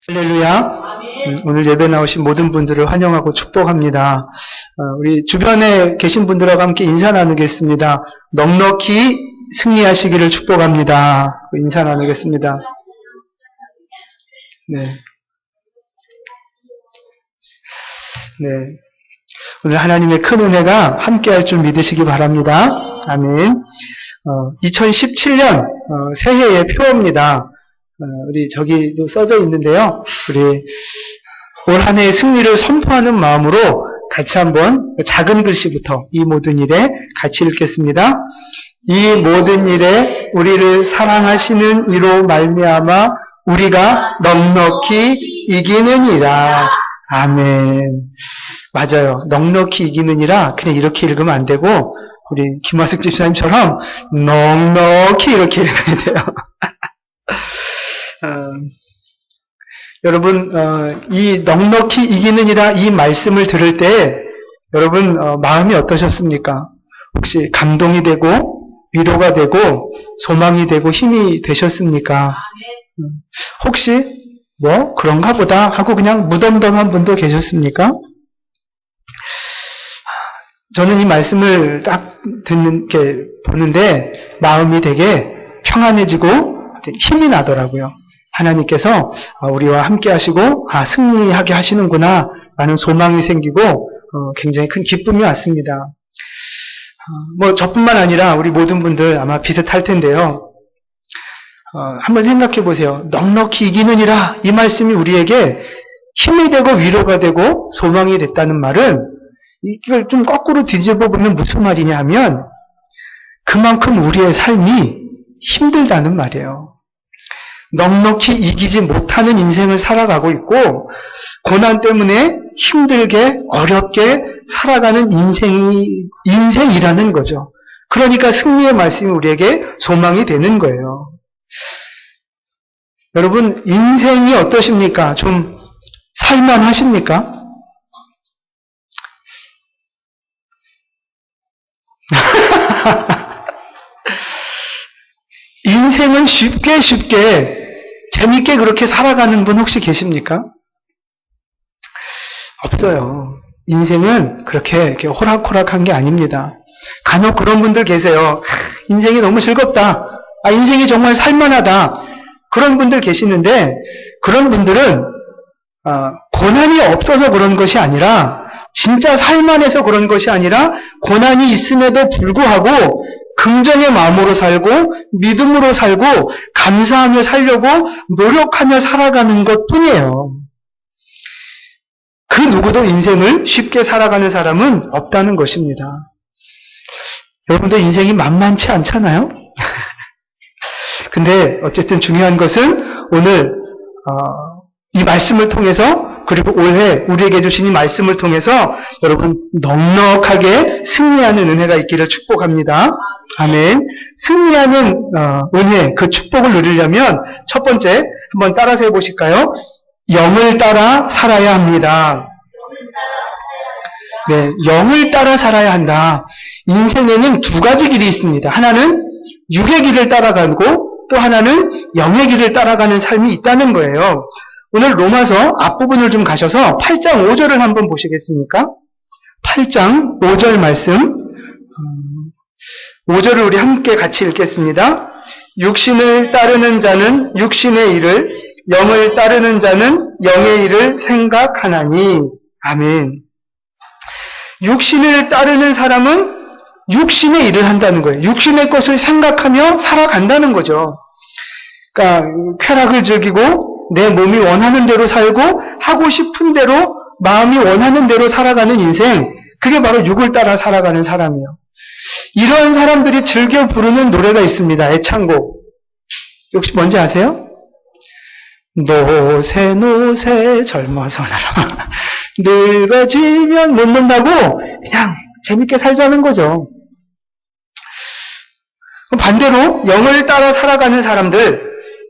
할렐루야. 오늘 예배 나오신 모든 분들을 환영하고 축복합니다. 우리 주변에 계신 분들하고 함께 인사 나누겠습니다. 넉넉히 승리하시기를 축복합니다. 인사 나누겠습니다. 네. 오늘 하나님의 큰 은혜가 함께 할 줄 믿으시기 바랍니다. 아멘. 2017년 새해의 표입니다. 우리 저기도 써져 있는데요. 우리 올 한 해의 승리를 선포하는 마음으로 같이 한번 작은 글씨부터 이 모든 일에 같이 읽겠습니다. 이 모든 일에 우리를 사랑하시는 이로 말미암아 우리가 넉넉히 이기느니라. 아멘. 맞아요. 넉넉히 이기느니라 그냥 이렇게 읽으면 안 되고 우리 김화숙 집사님처럼 넉넉히 이렇게 읽어야 돼요. 여러분, 이 넉넉히 이기느니라 이 말씀을 들을 때 여러분 마음이 어떠셨습니까? 혹시 감동이 되고 위로가 되고 소망이 되고 힘이 되셨습니까? 혹시 뭐 그런가 보다 하고 그냥 무덤덤한 분도 계셨습니까? 저는 이 말씀을 딱 보는데 마음이 되게 평안해지고 힘이 나더라고요. 하나님께서 우리와 함께 하시고 승리하게 하시는구나 라는 소망이 생기고 굉장히 큰 기쁨이 왔습니다. 뭐 저뿐만 아니라 우리 모든 분들 아마 비슷할 텐데요. 한번 생각해 보세요. 넉넉히 이기느니라 이 말씀이 우리에게 힘이 되고 위로가 되고 소망이 됐다는 말은 이걸 좀 거꾸로 뒤집어 보면 무슨 말이냐 하면 그만큼 우리의 삶이 힘들다는 말이에요. 넉넉히 이기지 못하는 인생을 살아가고 있고 고난 때문에 힘들게 어렵게 살아가는 인생이라는 거죠. 그러니까 승리의 말씀이 우리에게 소망이 되는 거예요. 여러분 인생이 어떠십니까? 좀 살만하십니까? 인생은 쉽게 재밌게 그렇게 살아가는 분 혹시 계십니까? 없어요. 인생은 그렇게 호락호락한 게 아닙니다. 간혹 그런 분들 계세요. 인생이 너무 즐겁다. 인생이 정말 살만하다. 그런 분들 계시는데 그런 분들은 고난이 없어서 그런 것이 아니라 진짜 살만해서 그런 것이 아니라 고난이 있음에도 불구하고 긍정의 마음으로 살고 믿음으로 살고 감사하며 살려고 노력하며 살아가는 것뿐이에요. 그 누구도 인생을 쉽게 살아가는 사람은 없다는 것입니다. 여러분들 인생이 만만치 않잖아요? 근데 어쨌든 중요한 것은 오늘 이 말씀을 통해서 그리고 올해 우리에게 주신 이 말씀을 통해서 여러분 넉넉하게 승리하는 은혜가 있기를 축복합니다. 아멘. 승리하는 은혜, 그 축복을 누리려면 첫 번째 한번 따라서 해보실까요? 영을 따라 살아야 합니다. 네, 영을 따라 살아야 한다. 인생에는 두 가지 길이 있습니다. 하나는 육의 길을 따라가고 또 하나는 영의 길을 따라가는 삶이 있다는 거예요. 오늘 로마서 앞부분을 좀 가셔서 8장 5절을 한번 보시겠습니까? 8장 5절 말씀 5절을 우리 함께 같이 읽겠습니다. 육신을 따르는 자는 육신의 일을 영을 따르는 자는 영의 일을 생각하나니 아멘. 육신을 따르는 사람은 육신의 일을 한다는 거예요. 육신의 것을 생각하며 살아간다는 거죠. 그러니까 쾌락을 즐기고 내 몸이 원하는 대로 살고 하고 싶은 대로 마음이 원하는 대로 살아가는 인생, 그게 바로 육을 따라 살아가는 사람이에요. 이런 사람들이 즐겨 부르는 노래가 있습니다. 애창곡. 혹시 뭔지 아세요? 노새 노새 젊어서 날아 늙어지면 못 논다고 그냥 재밌게 살자는 거죠. 반대로 영을 따라 살아가는 사람들,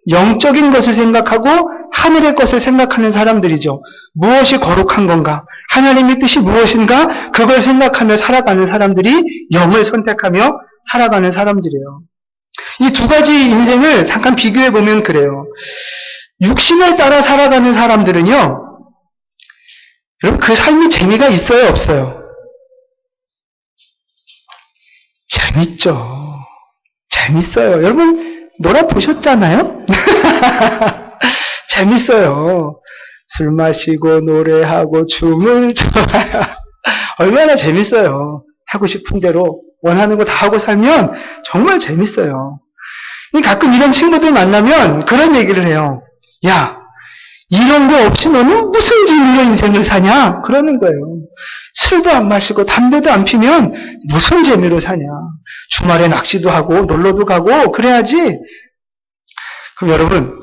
영적인 것을 생각하고 하늘의 것을 생각하는 사람들이죠. 무엇이 거룩한 건가? 하나님의 뜻이 무엇인가? 그걸 생각하며 살아가는 사람들이 영을 선택하며 살아가는 사람들이에요. 이 두 가지 인생을 잠깐 비교해 보면 그래요. 육신을 따라 살아가는 사람들은요, 여러분 그 삶이 재미가 있어요, 없어요? 재밌죠. 재밌어요. 여러분 놀아보셨잖아요? 재밌어요. 술 마시고 노래하고 춤을 춰요. 얼마나 재밌어요. 하고 싶은 대로 원하는 거 다 하고 살면 정말 재밌어요. 가끔 이런 친구들 만나면 그런 얘기를 해요. 야, 이런 거 없이 너는 무슨 재미로 인생을 사냐? 그러는 거예요. 술도 안 마시고 담배도 안 피면 무슨 재미로 사냐? 주말에 낚시도 하고 놀러도 가고 그래야지. 그럼 여러분,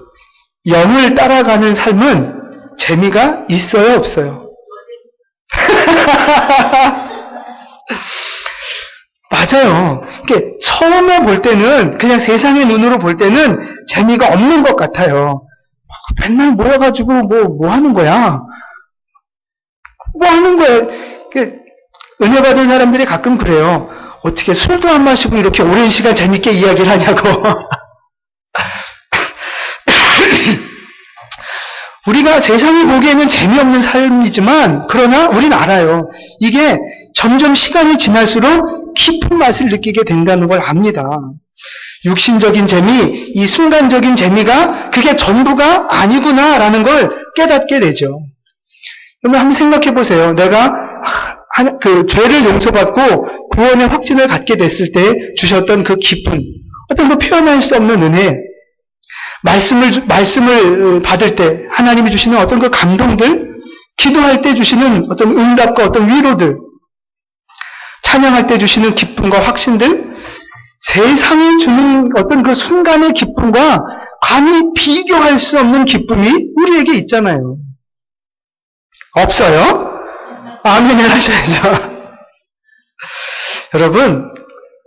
영을 따라가는 삶은 재미가 있어요, 없어요? 맞아요. 처음에 볼 때는, 그냥 세상의 눈으로 볼 때는 재미가 없는 것 같아요. 맨날 모여가지고 뭐 하는 거야? 뭐 하는 거야? 은혜 받은 사람들이 가끔 그래요. 어떻게 술도 안 마시고 이렇게 오랜 시간 재밌게 이야기를 하냐고. 우리가 세상이 보기에는 재미없는 삶이지만, 그러나 우린 알아요. 이게 점점 시간이 지날수록 깊은 맛을 느끼게 된다는 걸 압니다. 육신적인 재미, 이 순간적인 재미가 그게 전부가 아니구나라는 걸 깨닫게 되죠. 그러면 한번 생각해 보세요. 내가 죄를 용서받고 구원의 확신을 갖게 됐을 때 주셨던 그 기쁨, 어떤 그 표현할 수 없는 은혜, 말씀을 받을 때 하나님이 주시는 어떤 그 감동들, 기도할 때 주시는 어떤 응답과 어떤 위로들, 찬양할 때 주시는 기쁨과 확신들, 세상이 주는 어떤 그 순간의 기쁨과 감히 비교할 수 없는 기쁨이 우리에게 있잖아요. 없어요? 아멘을 하셔야죠. 여러분,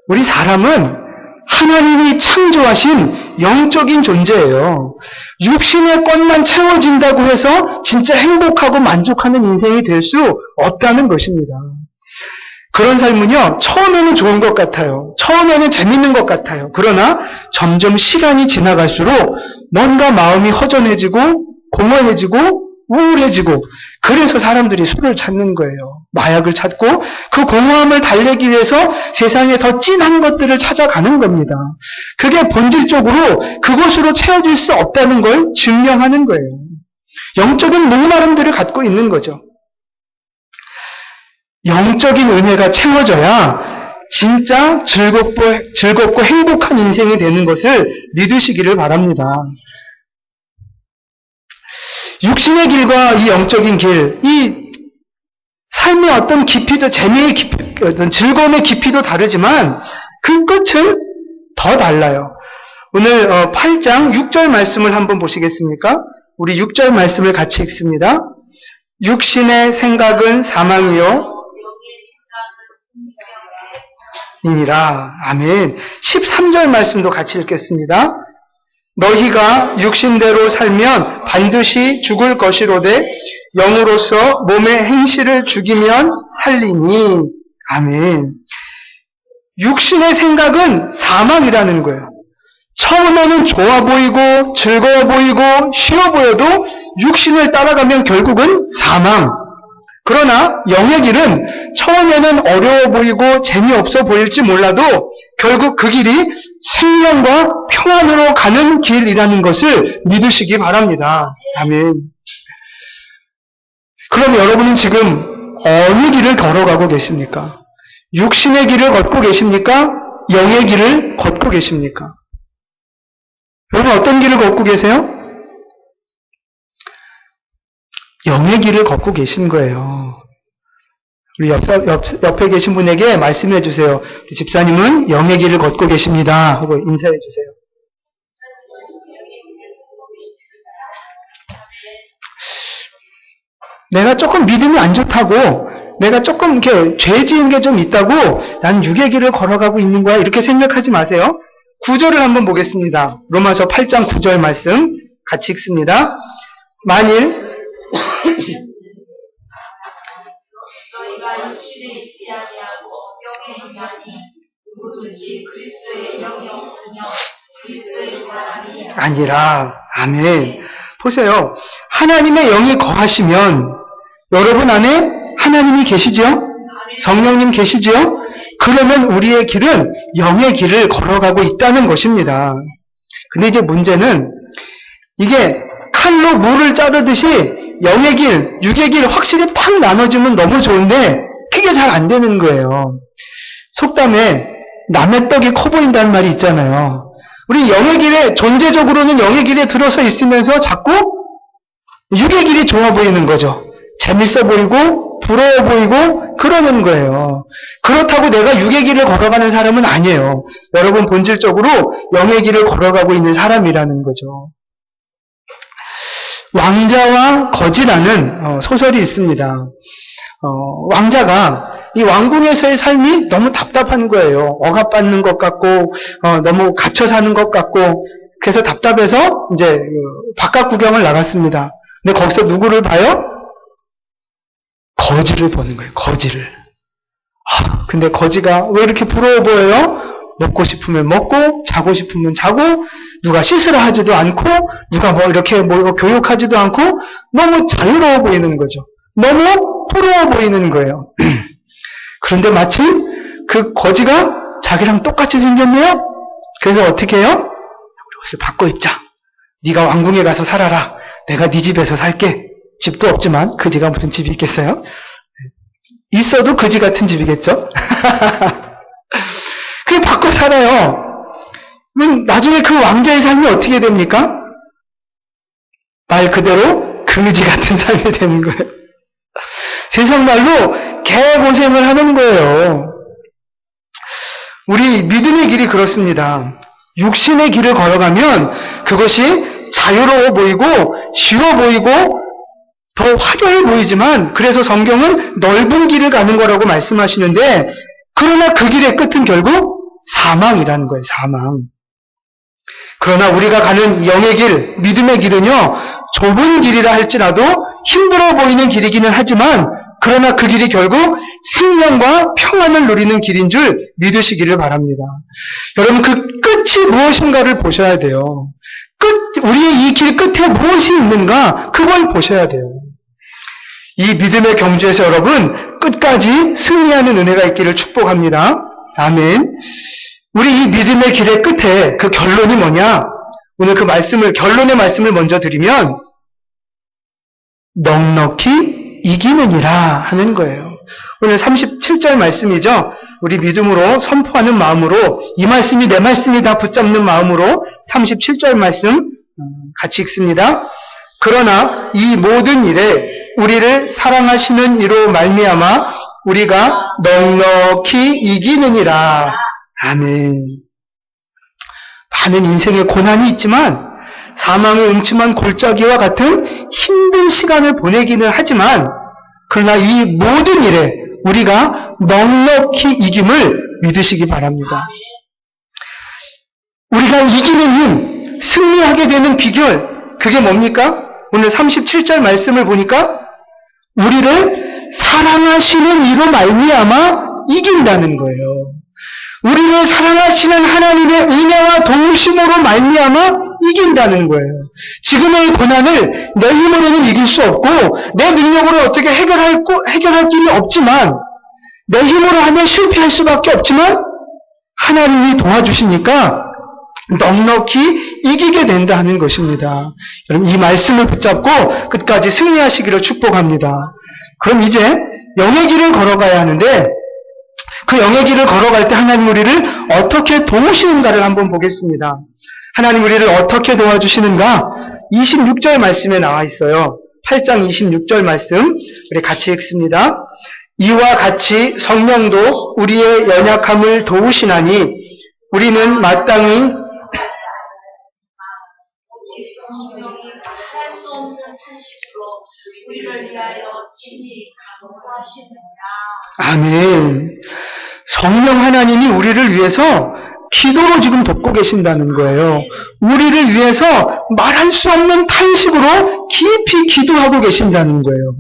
우리 사람은 하나님이 창조하신 영적인 존재예요. 육신의 것만 채워진다고 해서 진짜 행복하고 만족하는 인생이 될 수 없다는 것입니다. 그런 삶은요, 처음에는 좋은 것 같아요. 처음에는 재밌는 것 같아요. 그러나 점점 시간이 지나갈수록 뭔가 마음이 허전해지고 공허해지고 우울해지고, 그래서 사람들이 술을 찾는 거예요. 마약을 찾고 그 공허함을 달래기 위해서 세상에 더 진한 것들을 찾아가는 겁니다. 그게 본질적으로 그것으로 채워질 수 없다는 걸 증명하는 거예요. 영적인 목마름들을 갖고 있는 거죠. 영적인 은혜가 채워져야 진짜 즐겁고 행복한 인생이 되는 것을 믿으시기를 바랍니다. 육신의 길과 이 영적인 길, 이 삶의 어떤 깊이도, 재미의 깊이, 어떤 즐거움의 깊이도 다르지만 그 끝은 더 달라요. 오늘 8장 6절 말씀을 한번 보시겠습니까? 우리 6절 말씀을 같이 읽습니다. 육신의 생각은 사망이요 이니라. 아멘. 13절 말씀도 같이 읽겠습니다. 너희가 육신대로 살면 반드시 죽을 것이로되 영으로서 몸의 행실을 죽이면 살리니. 아멘. 육신의 생각은 사망이라는 거예요. 처음에는 좋아 보이고 즐거워 보이고 쉬워 보여도 육신을 따라가면 결국은 사망. 그러나 영의 길은 처음에는 어려워 보이고 재미없어 보일지 몰라도 결국 그 길이 생명과 평안으로 가는 길이라는 것을 믿으시기 바랍니다. 아멘. 그럼 여러분은 지금 어느 길을 걸어가고 계십니까? 육신의 길을 걷고 계십니까? 영의 길을 걷고 계십니까? 여러분 어떤 길을 걷고 계세요? 영의 길을 걷고 계신 거예요. 우리 옆에 계신 분에게 말씀해 주세요. 우리 집사님은 영의 길을 걷고 계십니다. 하고 인사해 주세요. 내가 조금 믿음이 안 좋다고, 내가 조금 이렇게 죄 지은 게 좀 있다고 난 육의 길을 걸어가고 있는 거야, 이렇게 생각하지 마세요. 9절을 한번 보겠습니다. 로마서 8장 9절 말씀 같이 읽습니다. 만일 너희가 육신에 있지 아니하고 영에 있나니 누구든지 그리스도의 영이 없으며 그리스도의 사람이 아니라. 아멘. 보세요. 하나님의 영이 거하시면 여러분 안에 하나님이 계시죠? 성령님 계시죠? 그러면 우리의 길은 영의 길을 걸어가고 있다는 것입니다. 근데 이제 문제는 이게 칼로 물을 자르듯이 영의 길, 육의 길 확실히 탁 나눠지면 너무 좋은데 그게 잘 안 되는 거예요. 속담에 남의 떡이 커 보인다는 말이 있잖아요. 우리 영의 길에, 존재적으로는 영의 길에 들어서 있으면서 자꾸 육의 길이 좋아 보이는 거죠. 재밌어 보이고 부러워 보이고 그러는 거예요. 그렇다고 내가 육의 길을 걸어가는 사람은 아니에요. 여러분 본질적으로 영의 길을 걸어가고 있는 사람이라는 거죠. 왕자와 거지라는 소설이 있습니다. 왕자가 이 왕궁에서의 삶이 너무 답답한 거예요. 억압받는 것 같고 너무 갇혀 사는 것 같고 그래서 답답해서 이제 바깥 구경을 나갔습니다. 근데 거기서 누구를 봐요? 거지를 보는 거예요. 거지를. 근데 거지가 왜 이렇게 부러워 보여요? 먹고 싶으면 먹고 자고 싶으면 자고 누가 씻으라 하지도 않고 누가 뭐 이렇게 뭐 교육하지도 않고 너무 자유로워 보이는 거죠. 너무 부러워 보이는 거예요. 그런데 마침 그 거지가 자기랑 똑같이 생겼네요. 그래서 어떻게 해요? 우리 옷을 바꿔 입자. 네가 왕궁에 가서 살아라. 내가 네 집에서 살게. 집도 없지만 그지가 무슨 집이 있겠어요? 있어도 그지 같은 집이겠죠? 그게 바꿔 살아요. 그럼 나중에 그 왕자의 삶이 어떻게 됩니까? 말 그대로 그지 같은 삶이 되는 거예요. 세상 말로 개고생을 하는 거예요. 우리 믿음의 길이 그렇습니다. 육신의 길을 걸어가면 그것이 자유로워 보이고 쉬워 보이고 더 화려해 보이지만 그래서 성경은 넓은 길을 가는 거라고 말씀하시는데 그러나 그 길의 끝은 결국 사망이라는 거예요. 사망. 그러나 우리가 가는 영의 길, 믿음의 길은요. 좁은 길이라 할지라도 힘들어 보이는 길이기는 하지만 그러나 그 길이 결국 생명과 평안을 누리는 길인 줄 믿으시기를 바랍니다. 여러분 그 끝이 무엇인가를 보셔야 돼요. 우리의 이 길 끝에 무엇이 있는가 그걸 보셔야 돼요. 이 믿음의 경주에서 여러분 끝까지 승리하는 은혜가 있기를 축복합니다. 아멘. 우리 이 믿음의 길의 끝에 그 결론이 뭐냐? 오늘 그 결론의 말씀을 먼저 드리면 넉넉히 이기느니라 하는 거예요. 오늘 37절 말씀이죠. 우리 믿음으로 선포하는 마음으로 이 말씀이 내 말씀이다 붙잡는 마음으로 37절 말씀 같이 읽습니다. 그러나 이 모든 일에 우리를 사랑하시는 이로 말미암아 우리가 넉넉히 이기느니라. 아멘. 많은 인생의 고난이 있지만 사망의 음침한 골짜기와 같은 힘든 시간을 보내기는 하지만 그러나 이 모든 일에 우리가 넉넉히 이김을 믿으시기 바랍니다. 우리가 이기는 힘, 승리하게 되는 비결, 그게 뭡니까? 오늘 37절 말씀을 보니까 우리를 사랑하시는 이로 말미암아 이긴다는 거예요. 우리를 사랑하시는 하나님의 은혜와 도우심으로 말미암아 이긴다는 거예요. 지금의 고난을 내 힘으로는 이길 수 없고 내 능력으로 어떻게 해결할 길이 없지만 내 힘으로 하면 실패할 수밖에 없지만 하나님이 도와주시니까 넉넉히 이기게 된다는 것입니다. 여러분 이 말씀을 붙잡고 끝까지 승리하시기를 축복합니다. 그럼 이제 영의 길을 걸어가야 하는데 그 영의 길을 걸어갈 때 하나님 우리를 어떻게 도우시는가를 한번 보겠습니다. 하나님 우리를 어떻게 도와주시는가? 26절 말씀에 나와 있어요. 8장 26절 말씀 우리 같이 읽습니다. 이와 같이 성령도 우리의 연약함을 도우시나니 우리는 마땅히 성령이 할 수 없는 탄식으로 우리를 위하여 친히 간구하시느니라. 아멘. 성령 하나님이 우리를 위해서 기도로 지금 돕고 계신다는 거예요. 우리를 위해서 말할 수 없는 탄식으로 깊이 기도하고 계신다는 거예요.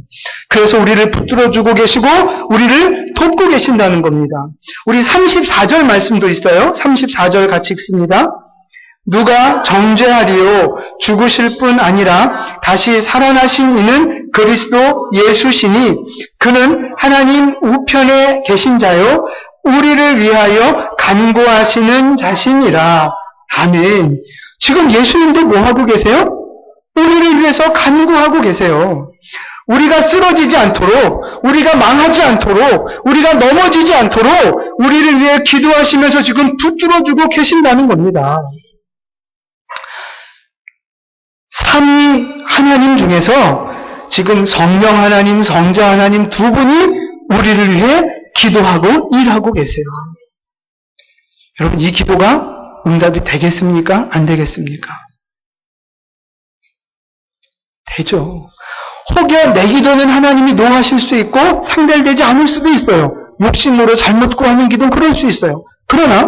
그래서 우리를 붙들어주고 계시고 우리를 돕고 계신다는 겁니다. 우리 34절 말씀도 있어요. 34절 같이 읽습니다. 누가 정죄하리요? 죽으실 뿐 아니라 다시 살아나신 이는 그리스도 예수시니 그는 하나님 우편에 계신 자요 우리를 위하여 간구하시는 자시니라. 아멘. 지금 예수님도 뭐 하고 계세요? 우리를 위해서 간구하고 계세요. 우리가 쓰러지지 않도록, 우리가 망하지 않도록, 우리가 넘어지지 않도록 우리를 위해 기도하시면서 지금 붙들어주고 계신다는 겁니다. 삼위 하나님 중에서 지금 성령 하나님, 성자 하나님 두 분이 우리를 위해 기도하고 일하고 계세요. 여러분, 이 기도가 응답이 되겠습니까? 안 되겠습니까? 되죠. 혹여 내 기도는 하나님이 노하실 수 있고 상달되지 않을 수도 있어요. 욕심으로 잘못 구하는 기도는 그럴 수 있어요. 그러나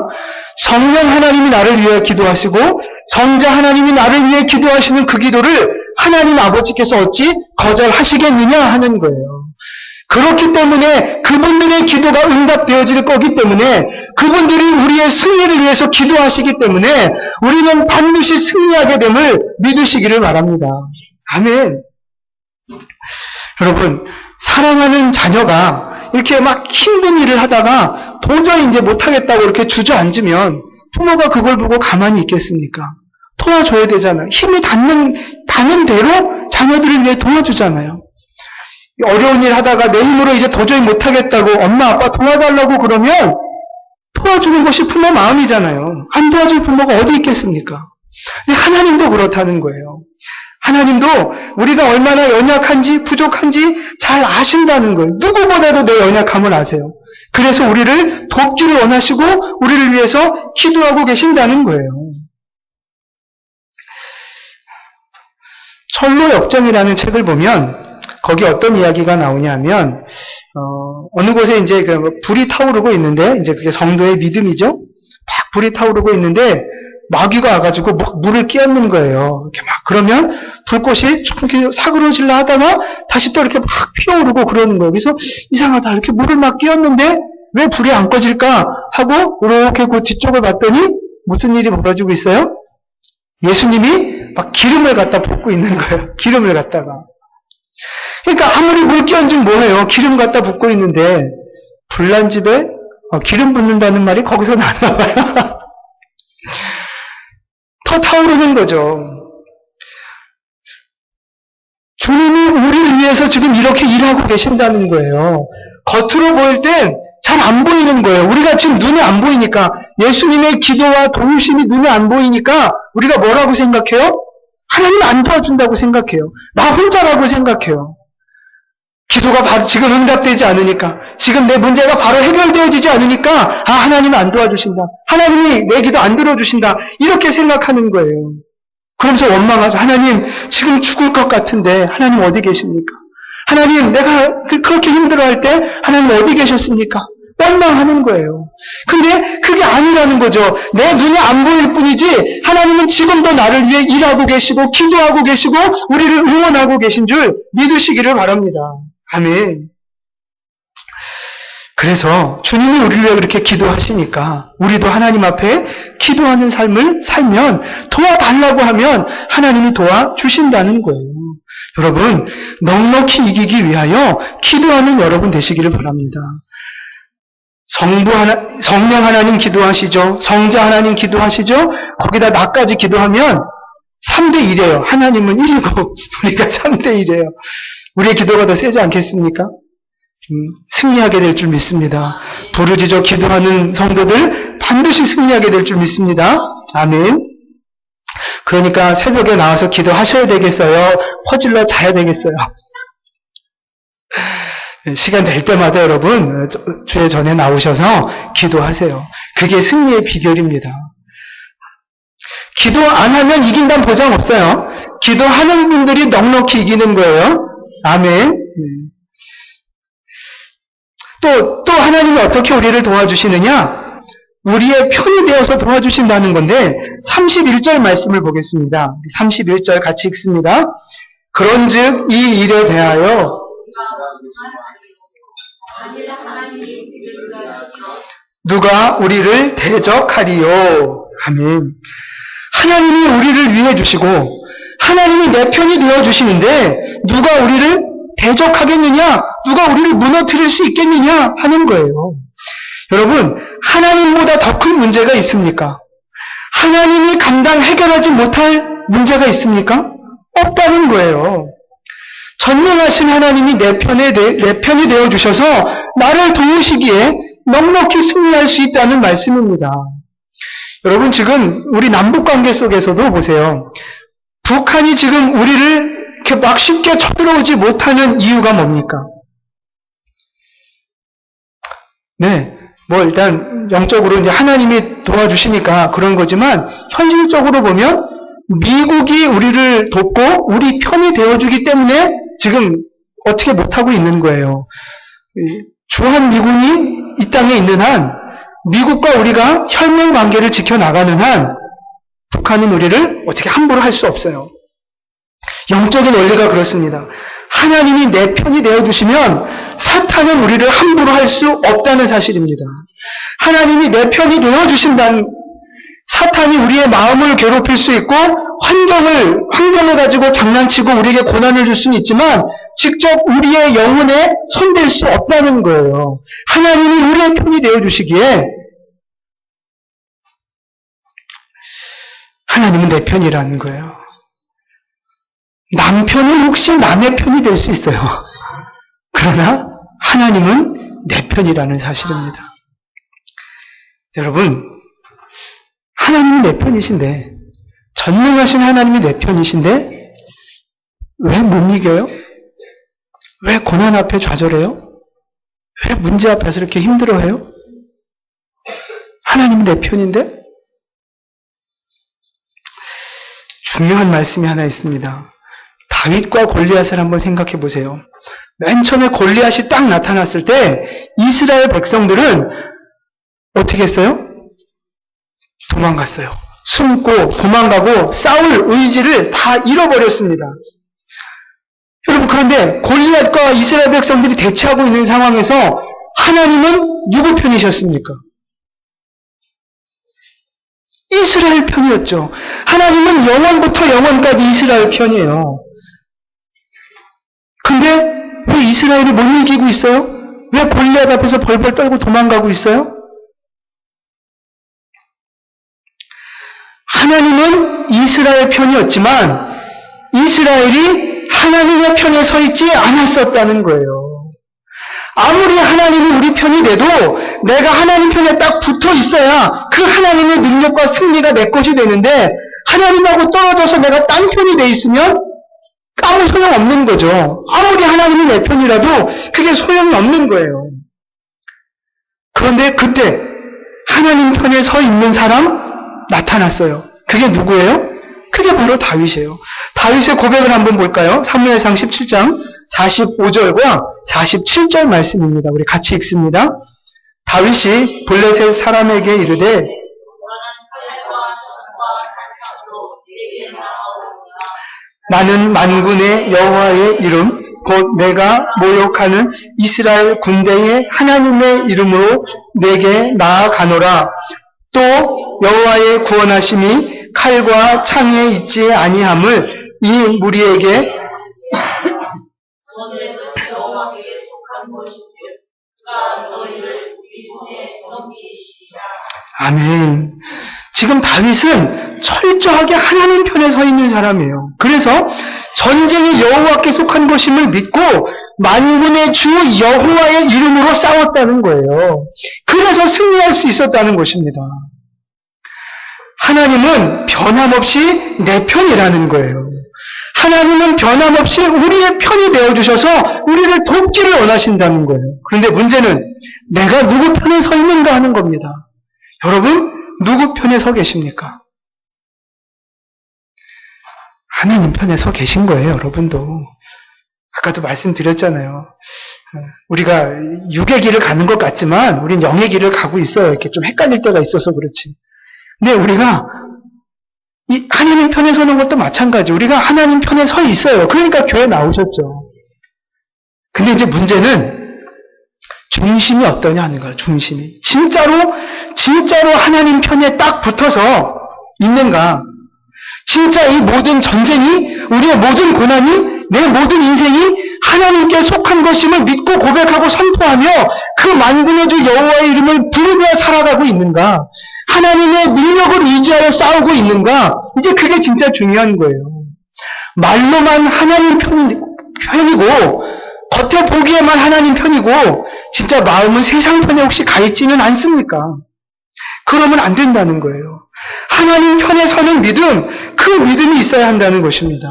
성령 하나님이 나를 위해 기도하시고 성자 하나님이 나를 위해 기도하시는 그 기도를 하나님 아버지께서 어찌 거절하시겠느냐 하는 거예요. 그렇기 때문에 그분들의 기도가 응답되어질 거기 때문에 그분들이 우리의 승리를 위해서 기도하시기 때문에 우리는 반드시 승리하게 됨을 믿으시기를 바랍니다. 아멘. 여러분, 사랑하는 자녀가 이렇게 막 힘든 일을 하다가 도저히 이제 못하겠다고 이렇게 주저앉으면 부모가 그걸 보고 가만히 있겠습니까? 도와줘야 되잖아요. 힘이 닿는 대로 자녀들을 위해 도와주잖아요. 어려운 일 하다가 내 힘으로 이제 도저히 못하겠다고 엄마 아빠 도와달라고 그러면 도와주는 것이 부모 마음이잖아요. 안 도와줄 부모가 어디 있겠습니까? 근데 하나님도 그렇다는 거예요. 하나님도 우리가 얼마나 연약한지 부족한지 잘 아신다는 거예요. 누구보다도 내 연약함을 아세요. 그래서 우리를 돕기를 원하시고 우리를 위해서 기도하고 계신다는 거예요. 철로 역정이라는 책을 보면 거기 어떤 이야기가 나오냐면 어느 곳에 이제 불이 타오르고 있는데 이제 그게 성도의 믿음이죠. 막 불이 타오르고 있는데 마귀가 와가지고 물을 끼얹는 거예요. 이렇게 막 그러면 불꽃이 조금 이렇게 사그러질라 하다가 다시 또 이렇게 막 피어오르고 그러는 거예요. 그래서 이상하다. 이렇게 물을 막 끼얹는데 왜 불이 안 꺼질까 하고 이렇게 그 뒤쪽을 봤더니 무슨 일이 벌어지고 있어요? 예수님이 막 기름을 갖다 붓고 있는 거예요. 기름을 갖다가. 그러니까 아무리 물 끼얹으면 뭐해요? 기름 갖다 붓고 있는데 불난 집에 기름 붓는다는 말이 거기서 나왔나 봐요. 더 타오르는 거죠. 주님이 우리를 위해서 지금 이렇게 일하고 계신다는 거예요. 겉으로 보일 땐 잘 안 보이는 거예요. 우리가 지금 눈에 안 보이니까 예수님의 기도와 도우심이 눈에 안 보이니까 우리가 뭐라고 생각해요? 하나님 안 도와준다고 생각해요. 나 혼자라고 생각해요. 기도가 지금 응답되지 않으니까, 지금 내 문제가 바로 해결되어지지 않으니까 하나님은 안 도와주신다. 하나님이 내 기도 안 들어주신다. 이렇게 생각하는 거예요. 그러면서 원망하죠. 하나님 지금 죽을 것 같은데 하나님 어디 계십니까? 하나님 내가 그렇게 힘들어할 때 하나님 어디 계셨습니까? 원망하는 거예요. 근데 그게 아니라는 거죠. 내 눈에 안 보일 뿐이지 하나님은 지금도 나를 위해 일하고 계시고 기도하고 계시고 우리를 응원하고 계신 줄 믿으시기를 바랍니다. 아멘. 그래서 주님이 우리를 위해 그렇게 기도하시니까 우리도 하나님 앞에 기도하는 삶을 살면 도와달라고 하면 하나님이 도와주신다는 거예요. 여러분, 넉넉히 이기기 위하여 기도하는 여러분 되시기를 바랍니다. 성령 하나님 기도하시죠. 성자 하나님 기도하시죠. 거기다 나까지 기도하면 3대1이에요. 하나님은 1이고 우리가 3대1이에요. 우리의 기도가 더 세지 않겠습니까? 승리하게 될 줄 믿습니다. 부르짖어 기도하는 성도들 반드시 승리하게 될 줄 믿습니다. 아멘. 그러니까 새벽에 나와서 기도하셔야 되겠어요? 퍼질러 자야 되겠어요? 시간 될 때마다 여러분 주의 전에 나오셔서 기도하세요. 그게 승리의 비결입니다. 기도 안 하면 이긴다는 보장 없어요. 기도하는 분들이 넉넉히 이기는 거예요. 아멘. 또 하나님이 어떻게 우리를 도와주시느냐? 우리의 편이 되어서 도와주신다는 건데 31절 말씀을 보겠습니다. 31절 같이 읽습니다. 그런즉 이 일에 대하여 누가 우리를 대적하리요. 아멘. 하나님이 우리를 위해 주시고 하나님이 내 편이 되어 주시는데 누가 우리를 대적하겠느냐? 누가 우리를 무너뜨릴 수 있겠느냐? 하는 거예요. 여러분, 하나님보다 더 큰 문제가 있습니까? 하나님이 해결하지 못할 문제가 있습니까? 없다는 거예요. 전능하신 하나님이 내 편이 되어 주셔서 나를 도우시기에 넉넉히 승리할 수 있다는 말씀입니다. 여러분, 지금 우리 남북 관계 속에서도 보세요. 북한이 지금 우리를 이렇게 막 쉽게 쳐들어오지 못하는 이유가 뭡니까? 네, 일단 영적으로 이제 하나님이 도와주시니까 그런 거지만 현실적으로 보면 미국이 우리를 돕고 우리 편이 되어주기 때문에 지금 어떻게 못하고 있는 거예요. 주한미군이 이 땅에 있는 한, 미국과 우리가 혈맹 관계를 지켜나가는 한, 북한은 우리를 어떻게 함부로 할 수 없어요. 영적인 원리가 그렇습니다. 하나님이 내 편이 되어주시면 사탄은 우리를 함부로 할 수 없다는 사실입니다. 하나님이 내 편이 되어주신다는, 사탄이 우리의 마음을 괴롭힐 수 있고 환경을 가지고 장난치고 우리에게 고난을 줄 수는 있지만 직접 우리의 영혼에 손댈 수 없다는 거예요. 하나님이 우리의 편이 되어주시기에 하나님은 내 편이라는 거예요. 남편은 혹시 남의 편이 될 수 있어요. 그러나 하나님은 내 편이라는 사실입니다. 여러분, 하나님이 내 편이신데, 전능하신 하나님이 내 편이신데 왜 못 이겨요? 왜 고난 앞에 좌절해요? 왜 문제 앞에서 이렇게 힘들어해요? 하나님이 내 편인데? 중요한 말씀이 하나 있습니다. 다윗과 골리앗을 한번 생각해 보세요. 맨 처음에 골리앗이 딱 나타났을 때 이스라엘 백성들은 어떻게 했어요? 도망갔어요. 숨고 도망가고 싸울 의지를 다 잃어버렸습니다. 여러분, 그런데 골리앗과 이스라엘 백성들이 대치하고 있는 상황에서 하나님은 누구 편이셨습니까? 이스라엘 편이었죠. 하나님은 영원부터 영원까지 이스라엘 편이에요. 근데 왜 이스라엘이 못 이기고 있어요? 왜 골리앗 앞에서 벌벌 떨고 도망가고 있어요? 하나님은 이스라엘 편이었지만 이스라엘이 하나님의 편에 서 있지 않았었다는 거예요. 아무리 하나님이 우리 편이 돼도 내가 하나님 편에 딱 붙어 있어야 그 하나님의 능력과 승리가 내 것이 되는데 하나님하고 떨어져서 내가 딴 편이 돼 있으면 아무 소용없는 거죠. 아무리 하나님이 내 편이라도 그게 소용이 없는 거예요. 그런데 그때 하나님 편에 서 있는 사람 나타났어요. 그게 누구예요? 그게 바로 다윗이에요. 다윗의 고백을 한번 볼까요? 사무엘상 17장 45절과 47절 말씀입니다. 우리 같이 읽습니다. 다윗이 블레셋 사람에게 이르되 나는 만군의 여호와의 이름 곧 내가 모욕하는 이스라엘 군대의 하나님의 이름으로 내게 나아가노라. 또 여호와의 구원하심이 칼과 창에 있지 아니함을 이 무리에게 아멘. 지금 다윗은 철저하게 하나님 편에 서 있는 사람이에요. 그래서 전쟁이 여호와께 속한 것임을 믿고 만군의 주 여호와의 이름으로 싸웠다는 거예요. 그래서 승리할 수 있었다는 것입니다. 하나님은 변함없이 내 편이라는 거예요. 하나님은 변함없이 우리의 편이 되어주셔서 우리를 돕기를 원하신다는 거예요. 그런데 문제는 내가 누구 편에 서 있는가 하는 겁니다. 여러분, 누구 편에 서 계십니까? 하나님 편에 서 계신 거예요, 여러분도. 아까도 말씀드렸잖아요. 우리가 육의 길을 가는 것 같지만 우린 영의 길을 가고 있어요. 이렇게 좀 헷갈릴 때가 있어서 그렇지. 근데 우리가 이 하나님 편에 서는 것도 마찬가지. 우리가 하나님 편에 서 있어요. 그러니까 교회 나오셨죠. 근데 이제 문제는 중심이 어떠냐 하는 거예요. 중심이. 진짜로 하나님 편에 딱 붙어서 있는가. 진짜 이 모든 전쟁이, 우리의 모든 고난이, 내 모든 인생이 하나님께 속한 것임을 믿고 고백하고 선포하며 그 만군의 주 여호와의 이름을 부르며 살아가고 있는가? 하나님의 능력을 의지하여 싸우고 있는가? 이제 그게 진짜 중요한 거예요. 말로만 하나님 편이고 겉에 보기에만 하나님 편이고 진짜 마음은 세상 편에 혹시 가 있지는 않습니까? 그러면 안 된다는 거예요. 하나님 편에 서는 믿음, 그 믿음이 있어야 한다는 것입니다.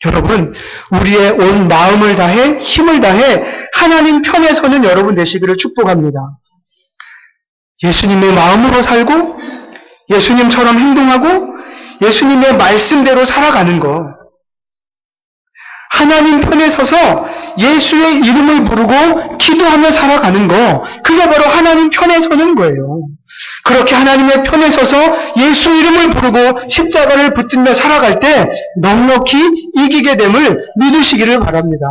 여러분, 우리의 온 마음을 다해 힘을 다해 하나님 편에 서는 여러분 되시기를 축복합니다. 예수님의 마음으로 살고 예수님처럼 행동하고 예수님의 말씀대로 살아가는 것, 하나님 편에 서서 예수의 이름을 부르고 기도하며 살아가는 거, 그게 바로 하나님 편에 서는 거예요. 그렇게 하나님의 편에 서서 예수 이름을 부르고 십자가를 붙들며 살아갈 때 넉넉히 이기게 됨을 믿으시기를 바랍니다.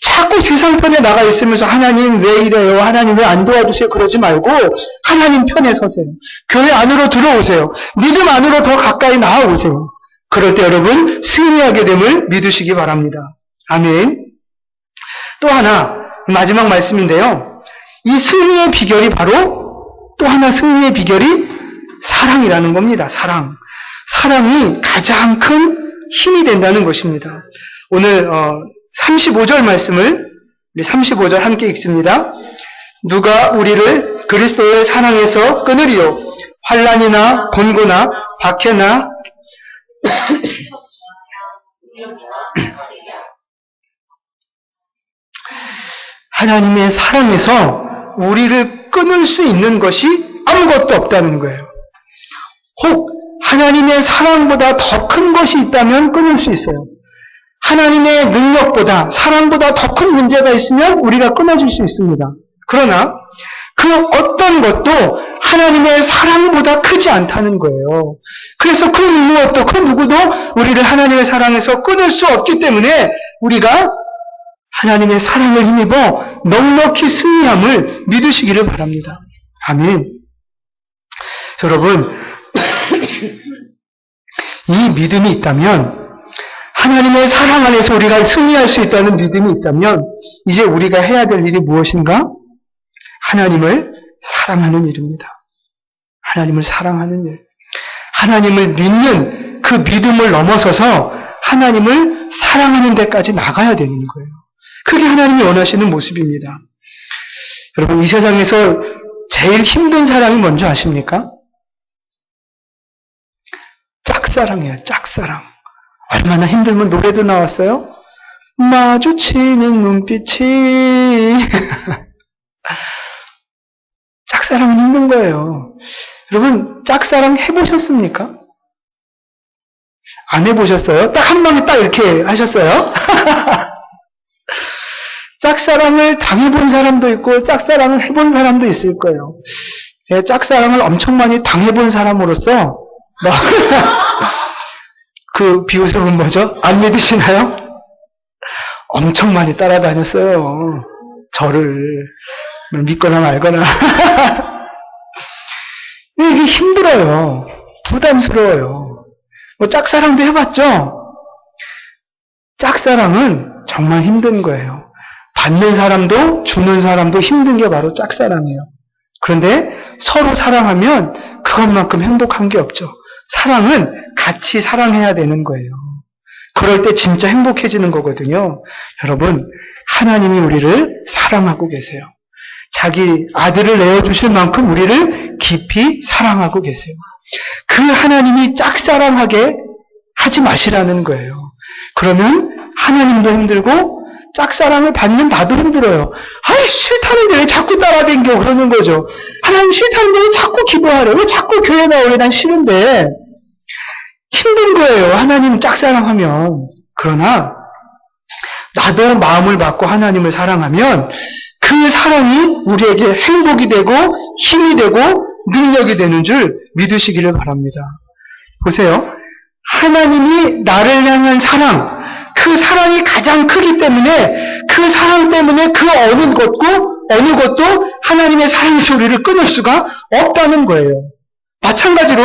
자꾸 세상 편에 나가 있으면서 하나님 왜 이래요? 하나님 왜 안 도와주세요? 그러지 말고 하나님 편에 서세요. 교회 안으로 들어오세요. 믿음 안으로 더 가까이 나아오세요. 그럴 때 여러분 승리하게 됨을 믿으시기 바랍니다. 아멘. 또 하나 마지막 말씀인데요. 이 승리의 비결이 바로 또 하나 승리의 비결이 사랑이라는 겁니다. 사랑. 사랑이 가장 큰 힘이 된다는 것입니다. 오늘 35절 말씀을 우리 35절 함께 읽습니다. 누가 우리를 그리스도의 사랑에서 끊으리요? 환난이나 곤고나 박해나 하나님의 사랑에서 우리를 끊을 수 있는 것이 아무것도 없다는 거예요. 혹 하나님의 사랑보다 더 큰 것이 있다면 끊을 수 있어요. 하나님의 능력보다 사랑보다 더 큰 문제가 있으면 우리가 끊어질 수 있습니다. 그러나 그 어떤 것도 하나님의 사랑보다 크지 않다는 거예요. 그래서 그 무엇도 그 누구도 우리를 하나님의 사랑에서 끊을 수 없기 때문에 우리가 하나님의 사랑을 힘입어 넉넉히 승리함을 믿으시기를 바랍니다. 아멘. 여러분, 이 믿음이 있다면, 하나님의 사랑 안에서 우리가 승리할 수 있다는 믿음이 있다면, 이제 우리가 해야 될 일이 무엇인가? 하나님을 사랑하는 일입니다. 하나님을 사랑하는 일. 하나님을 믿는 그 믿음을 넘어서서 하나님을 사랑하는 데까지 나가야 되는 거예요. 그게 하나님이 원하시는 모습입니다. 여러분, 이 세상에서 제일 힘든 사랑이 뭔지 아십니까? 짝사랑이에요. 짝사랑. 얼마나 힘들면 노래도 나왔어요? 마주치는 눈빛이 짝사랑은 힘든 거예요. 여러분, 짝사랑 해보셨습니까? 안 해보셨어요? 딱 한 방에 딱 이렇게 하셨어요? 짝사랑을 당해본 사람도 있고 짝사랑을 해본 사람도 있을 거예요. 제가 짝사랑을 엄청 많이 당해본 사람으로서 그 비웃음은 뭐죠? 안 믿으시나요? 엄청 많이 따라다녔어요. 저를 믿거나 말거나. 이게 힘들어요. 부담스러워요. 뭐 짝사랑도 해봤죠? 짝사랑은 정말 힘든 거예요. 받는 사람도 주는 사람도 힘든 게 바로 짝사랑이에요. 그런데 서로 사랑하면 그것만큼 행복한 게 없죠. 사랑은 같이 사랑해야 되는 거예요. 그럴 때 진짜 행복해지는 거거든요. 여러분, 하나님이 우리를 사랑하고 계세요. 자기 아들을 내어주실 만큼 우리를 깊이 사랑하고 계세요. 그 하나님이 짝사랑하게 하지 마시라는 거예요. 그러면 하나님도 힘들고 짝사랑을 받는 나도 힘들어요. 아이, 싫다는데 왜 자꾸 따라댕겨? 그러는 거죠. 하나님 싫다는데 왜 자꾸 기도하래? 왜 자꾸 교회 나오래? 난 싫은데. 힘든 거예요. 하나님 짝사랑하면. 그러나 나도 마음을 받고 하나님을 사랑하면 그 사랑이 우리에게 행복이 되고 힘이 되고 능력이 되는 줄 믿으시기를 바랍니다. 보세요. 하나님이 나를 향한 사랑, 그 사랑이 가장 크기 때문에 그 사랑 때문에 그 어느 것도 하나님의 사랑의 소리를 끊을 수가 없다는 거예요. 마찬가지로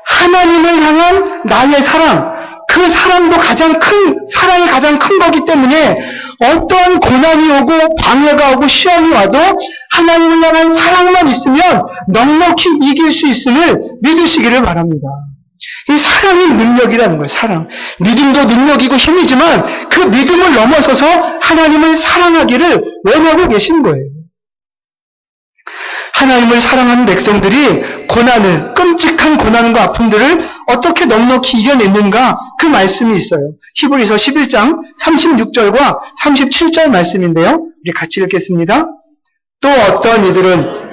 하나님을 향한 나의 사랑, 그 사랑도 사랑이 가장 큰 거기 때문에 어떠한 고난이 오고 방해가 오고 시험이 와도 하나님을 향한 사랑만 있으면 넉넉히 이길 수 있음을 믿으시기를 바랍니다. 이 사랑이 능력이라는 거예요. 사랑. 믿음도 능력이고 힘이지만 그 믿음을 넘어서서 하나님을 사랑하기를 원하고 계신 거예요. 하나님을 사랑하는 백성들이 고난을, 끔찍한 고난과 아픔들을 어떻게 넉넉히 이겨냈는가 그 말씀이 있어요. 히브리서 11장 36절과 37절 말씀인데요. 우리 같이 읽겠습니다. 또 어떤 이들은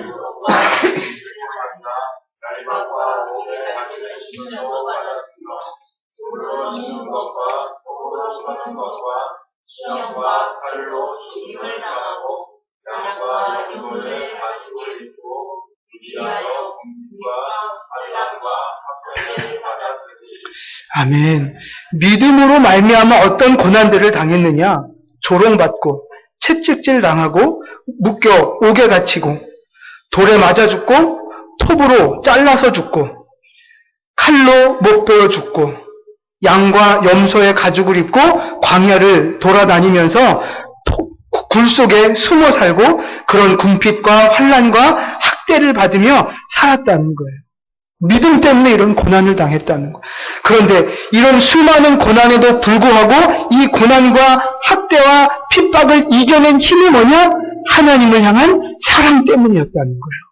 아멘. 믿음으로 말미암아 어떤 고난들을 당했느냐? 조롱받고 채찍질 당하고 묶여 옥에 갇히고 돌에 맞아 죽고 톱으로 잘라서 죽고 칼로 못 베어 죽고 양과 염소의 가죽을 입고 광야를 돌아다니면서 굴 속에 숨어 살고 그런 궁핍과 환난과 학대를 받으며 살았다는 거예요. 믿음 때문에 이런 고난을 당했다는 거. 그런데 이런 수많은 고난에도 불구하고 이 고난과 학대와 핍박을 이겨낸 힘이 뭐냐? 하나님을 향한 사랑 때문이었다는 거예요.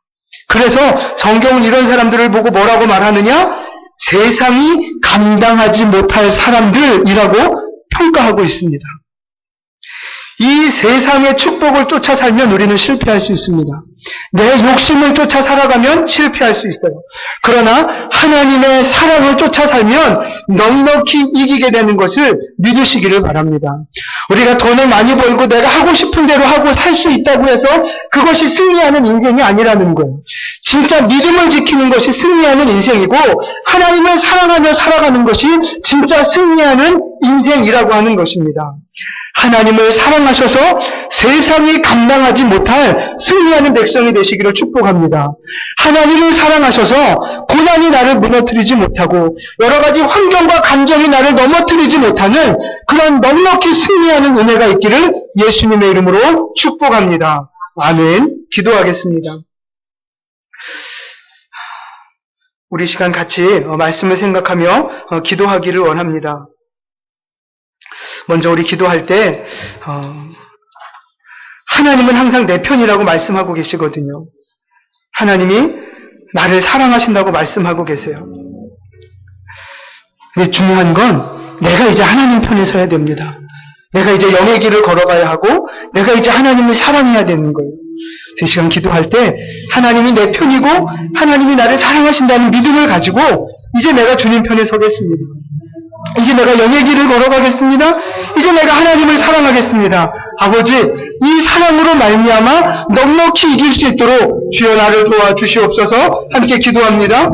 그래서 성경은 이런 사람들을 보고 뭐라고 말하느냐? 세상이 감당하지 못할 사람들이라고 평가하고 있습니다. 이 세상의 축복을 쫓아 살면 우리는 실패할 수 있습니다. 내 욕심을 쫓아 살아가면 실패할 수 있어요. 그러나 하나님의 사랑을 쫓아 살면 넉넉히 이기게 되는 것을 믿으시기를 바랍니다. 우리가 돈을 많이 벌고 내가 하고 싶은 대로 하고 살 수 있다고 해서 그것이 승리하는 인생이 아니라는 거예요. 진짜 믿음을 지키는 것이 승리하는 인생이고 하나님을 사랑하며 살아가는 것이 진짜 승리하는 인생이라고 하는 것입니다. 하나님을 사랑하셔서 세상이 감당하지 못할 승리하는 백성이 되시기를 축복합니다. 하나님을 사랑하셔서 고난이 나를 무너뜨리지 못하고 여러 가지 환경과 감정이 나를 넘어뜨리지 못하는 그런 넉넉히 승리하는 은혜가 있기를 예수님의 이름으로 축복합니다. 아멘. 기도하겠습니다. 우리 시간 같이 말씀을 생각하며 기도하기를 원합니다. 먼저 우리 기도할 때 하나님은 항상 내 편이라고 말씀하고 계시거든요. 하나님이 나를 사랑하신다고 말씀하고 계세요. 근데 중요한 건 내가 이제 하나님 편에 서야 됩니다. 내가 이제 영의 길을 걸어가야 하고 내가 이제 하나님을 사랑해야 되는 거예요. 이 시간 기도할 때 하나님이 내 편이고 하나님이 나를 사랑하신다는 믿음을 가지고 이제 내가 주님 편에 서겠습니다. 이제 내가 영의 길을 걸어가겠습니다. 이제 내가 하나님을 사랑하겠습니다. 아버지, 이 사랑으로 말미암아 넉넉히 이길 수 있도록 주여 나를 도와주시옵소서. 함께 기도합니다.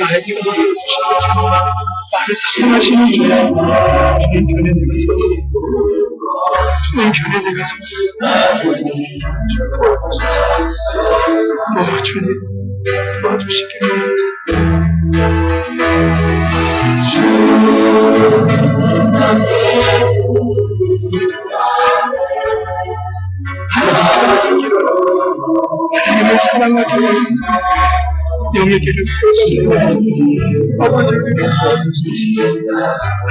나에게 나를 사랑하시는 주님 편에 내가 주님 편에 내가 주님 도와주시기를 하나님을 사랑하기 위해서 영의 길을 아버지 우리가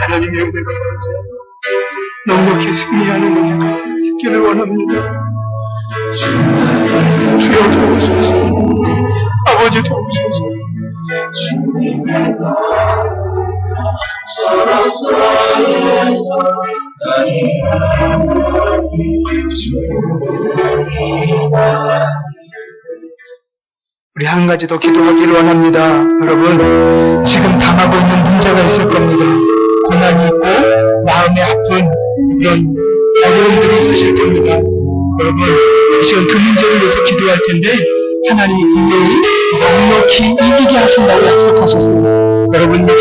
하나님의 은혜가 넉넉히 승리하는 은혜가 있기를 원합니다. 주여 도우소서. 아버지 도우소서. 우리 한 가지 더 기도하기를 원합니다. 여러분, 지금 당하고 있는 문제가 있을 겁니다. 고난이 있고 마음에 아픈 그런 어려움들이 있으실 겁니다. 여러분, 이 시간 그 문제를 위해서 기도할 텐데 하나님이 분명히 넉넉히 이기게 하신다고 약속하셨어요. 여러분, 지금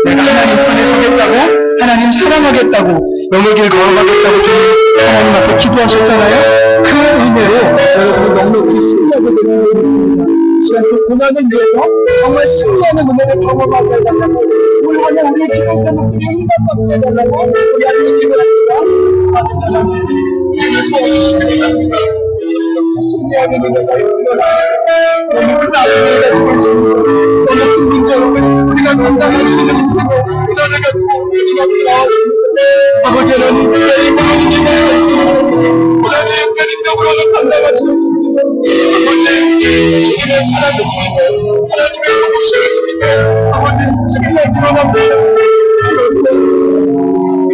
내가 하나님 편에 서겠다고, 하나님 사랑하겠다고, 영의 길 걸어가겠다고 지금 하나님 앞에 기도하셨잖아요. 그 의미로 여러분이 넉넉히 승리하게 되기를 믿습니다. 시간 그 고난을 위해서 정말 승리하는 은혜를 경험하게 해달라고, 우리 원래 우리의 기도를 그냥 힘받게 해달라고 우리 하나님 기도합니다. 아버지 하나님, 우리를 도와주시옵소서. 승리하는 은혜가 있으면 너무 큰 아픔을 가지고 있습니다. 너무 큰 문제로 우리가 감당할 수 있는 인생에 고난을 갖고 우리가 나왔습니다. 아버지 하나님, 이 모든 인생을 고난의 인간인적으로는 감당할 수 없습니다. 아버지, 주님의 사랑을 드리고 하나님의 복수를 드리고 아버지, 승리를 일어납니다.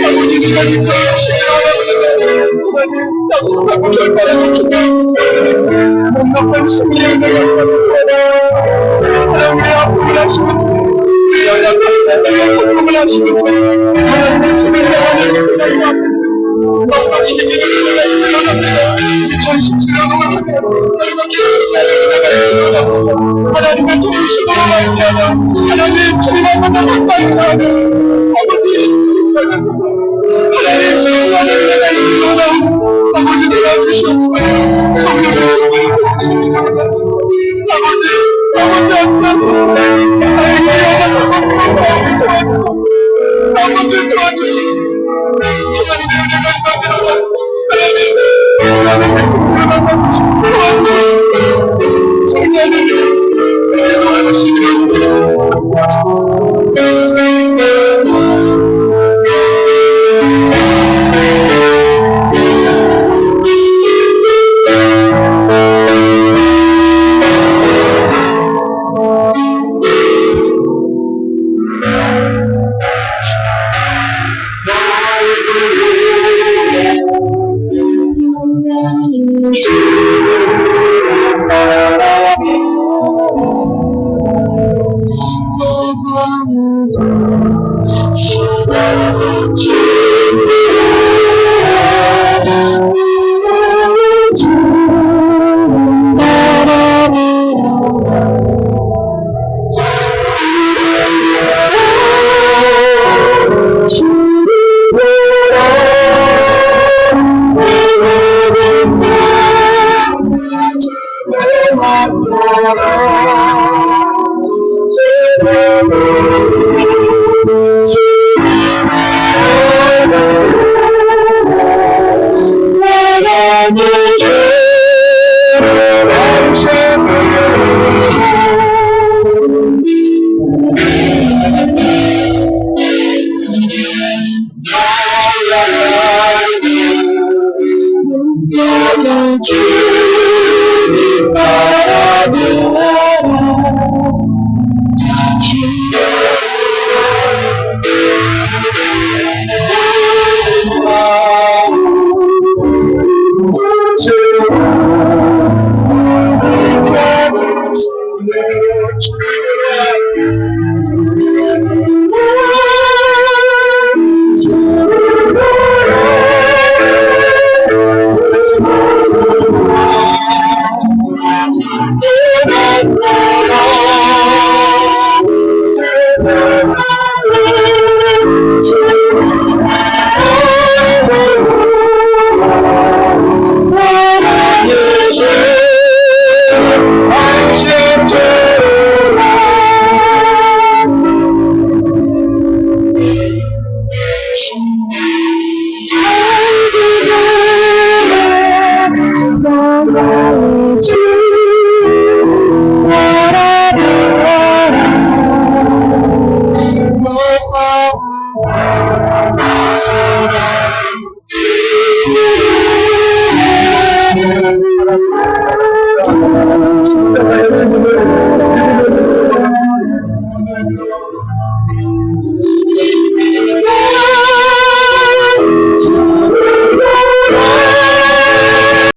아버지, 시간이 끊임없이 일어나버리는 하나님, 약속하고 절반하고 기도해주세요. 넉넉한 승리의 은혜가 하나님의 아픔을 하시고 우리 연약한 자들의 고통을 하시고 하나님의 주를 향하는 기도가 넉넉히 기도를 일어납니다. 2017년을 하나님의 도우심으로 말미암아 하나님의 주님 앞에서 감사하는 아버지 하나님의 주님만을 내가 일어나고 아버지 내가 주시옵소서. 성령의 주님을 아버지 앞에서 나의 아버지 도와주시옵소서. 하나님의 은혜가 임하시라. 하나님의 주님을 만나주시옵소서. 승리하는 Thank you.